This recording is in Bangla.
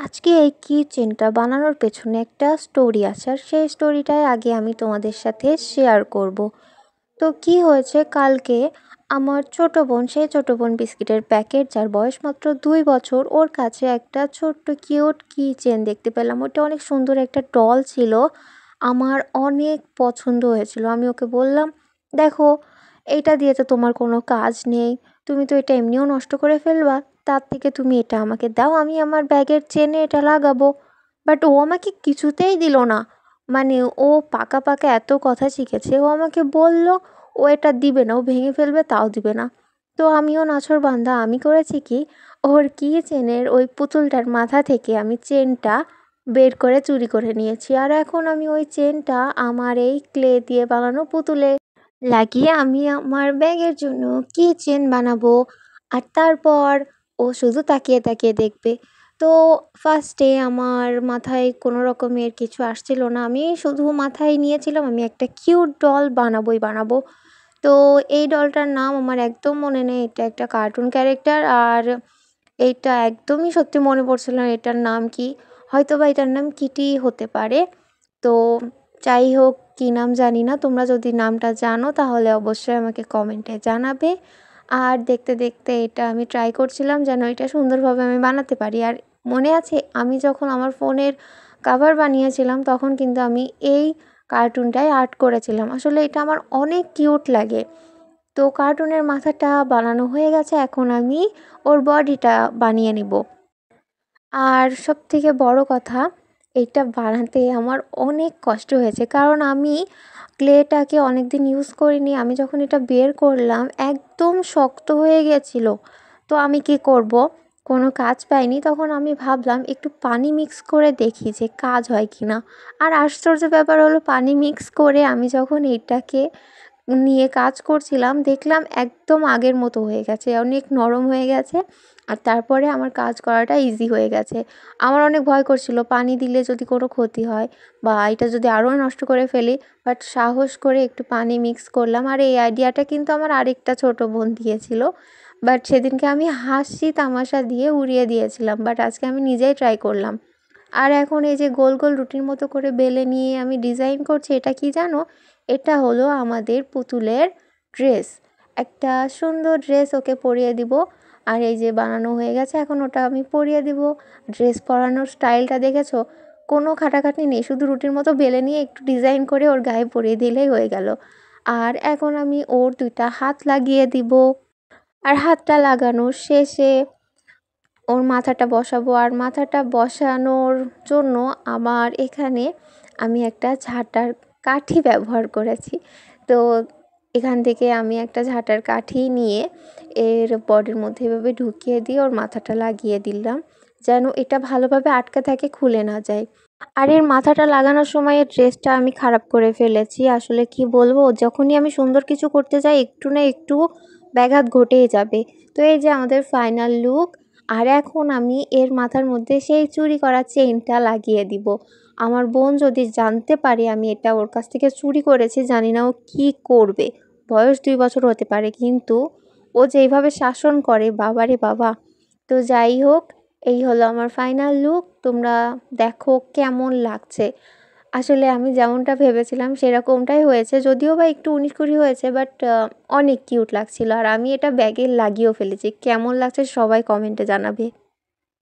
আজকে এই কিচেনটা বানানোর পেছনে একটা স্টোরি আছে, আর সেই স্টোরিটাই আগে আমি তোমাদের সাথে শেয়ার করব। তো কি হয়েছে, কালকে আমার ছোট বোন, সেই ছোট বোন বিস্কিটের প্যাকেট, যার বয়স মাত্র 2 বছর, ওর কাছে একটা ছোট্ট কিউট কিচেন দেখতে পেলাম। ওটা অনেক সুন্দর একটা ডল ছিল, আমার অনেক পছন্দ হয়েছিল। আমি ওকে বললাম, দেখো, এইটা দিয়ে তো তোমার কোনো কাজ নেই, তুমি তো এটা এমনিও নষ্ট করে ফেলবা, তার থেকে তুমি এটা আমাকে দাও, আমি আমার ব্যাগের চেনে এটা লাগাবো। বাট ও আমাকে কিছুতেই দিল না। মানে ও পাকা পাকা এত কথা শিখেছে, ও আমাকে বলল ও এটা দিবে না, ও ভেঙে ফেলবে, তাও দিবে না। তো আমিও নাছোড়বান্দা, আমি করেছি কি, ওর কি চেনের ওই পুতুলটার মাথা থেকে আমি চেনটা বের করে চুরি করে নিয়েছি। আর এখন আমি ওই চেনটা আমার এই ক্লে দিয়ে বানানো পুতুলে লাগিয়ে আমি আমার ব্যাগের জন্য কি চেন বানাবো। আর তারপর ও শুধু তাকিয়ে তাকিয়ে দেখবে। তো ফার্স্টে আমার মাথায় কোনো রকমের কিছু আসছিল না, আমি শুধু মাথায় নিয়েছিলাম আমি একটা কিউট ডল বানাবোই বানাবো। তো এই ডলটার নাম আমার একদম মনে নেই, এটা একটা কার্টুন ক্যারেক্টার। আর এইটা একদমই সত্যি মনে পড়ছিল না এটার নাম কি, হয়তো বা এটার নাম কিটি হতে পারে। তো যাই হোক, কী নাম জানি না, তোমরা যদি নামটা জানো তাহলে অবশ্যই আমাকে কমেন্টে জানাবে। আর দেখতে দেখতে এটা আমি ট্রাই করছিলাম যেন এটা সুন্দরভাবে আমি বানাতে পারি। আর মনে আছে, আমি যখন আমার ফোনের কাভার বানিয়েছিলাম তখন কিন্তু আমি এই কার্টুনটায় আর্ট করেছিলাম। আসলে এটা আমার অনেক কিউট লাগে। তো কার্টুনের মাথাটা বানানো হয়ে গেছে, এখন আমি ওর বডিটা বানিয়ে নিব। আর সবথেকে বড় কথা, এটা বানাতে আমার অনেক কষ্ট হয়েছে, কারণ আমি ক্লেটাকে অনেক দিন ইউজ করিনি। আমি যখন এটা বের করলাম একদম শক্ত হয়ে গেছিলো। তো আমি কি করব, কোনো কাজ পাইনি, তখন আমি ভাবলাম একটু পানি মিক্স করে দেখি যে কাজ হয় কি না। আর আশ্চর্য ব্যাপার হলো, পানি মিক্স করে আমি যখন এটাকে নিয়ে কাজ করছিলাম দেখলাম একদম আগের মতো হয়ে গেছে, অনেক নরম হয়ে গেছে। আর তারপরে আমার কাজ করাটা ইজি হয়ে গেছে। আমার অনেক ভয় করছিল পানি দিলে যদি কোনো ক্ষতি হয় বা এটা যদি আরও নষ্ট করে ফেলি, বাট সাহস করে একটু পানি মিক্স করলাম। আর এই আইডিয়াটা কিন্তু আমার আরেকটা ছোট বোন দিয়েছিল, বাট সেদিনকে আমি হাসি তামাশা দিয়ে উড়িয়ে দিয়েছিলাম, বাট আজকে আমি নিজেই ট্রাই করলাম। আর এখন এই যে গোল গোল রুটির মতো করে বেলে নিয়ে আমি ডিজাইন করছি, এটা কি জানো, এটা হলো আমাদের পুতুলের ড্রেস। একটা সুন্দর ড্রেস ওকে পরিয়ে দিব। আর এই যে বানানো হয়ে গেছে, এখন ওটা আমি পরিয়ে দিব। ড্রেস পরানোর স্টাইলটা দেখেছো, কোনো খাটাখাটনি নেই, শুধু রুটির মতো বেলে নিয়ে একটু ডিজাইন করে ওর গায়ে পরিয়ে দিলেই হয়ে গেল। আর এখন আমি ওর 2টা হাত লাগিয়ে দিব। আর হাতটা লাগানোর শেষে ওর মাথাটা বসাবো। আর মাথাটা বসানোর জন্য আমার এখানে আমি একটা ঝাঁটার কাঠি ব্যবহার করেছি। তো এখান থেকে আমি একটা ঝাঁটার কাঠি নিয়ে এর বডির মধ্যে এভাবে ঢুকিয়ে দিয়ে ওর মাথাটা লাগিয়ে দিলাম, যেন এটা ভালোভাবে আটকে থাকে, খুলে না যায়। আর এর মাথাটা লাগানোর সময় এর ড্রেসটা আমি খারাপ করে ফেলেছি। আসলে কি বলবো, যখনই আমি সুন্দর কিছু করতে যাই একটু না একটু ব্যাঘাত ঘটেই যাবে। তো এই যে আমাদের ফাইনাল লুক। আর এখন আমি এর মাথার মধ্যে সেই চুরি করা চেইনটা লাগিয়ে দিব। আমার বোন যদি জানতে পারে আমি এটা ওর কাছ থেকে চুরি করেছি, জানি না ও কী করবে। বয়স 2 বছর হতে পারে, কিন্তু ও যেইভাবে শাসন করে, বাবারে বাবা। তো যাই হোক, এই হলো আমার ফাইনাল লুক। তোমরা দেখো কেমন লাগছে। আসলে আমি যেমনটা ভেবেছিলাম সেরকমটাই হয়েছে, যদিও বা একটু 19-20 হয়েছে, বাট অনেক কিউট লাগছিল। আর আমি এটা ব্যাগে লাগিয়েও ফেলেছি। কেমন লাগছে সবাই কমেন্টে জানাবে।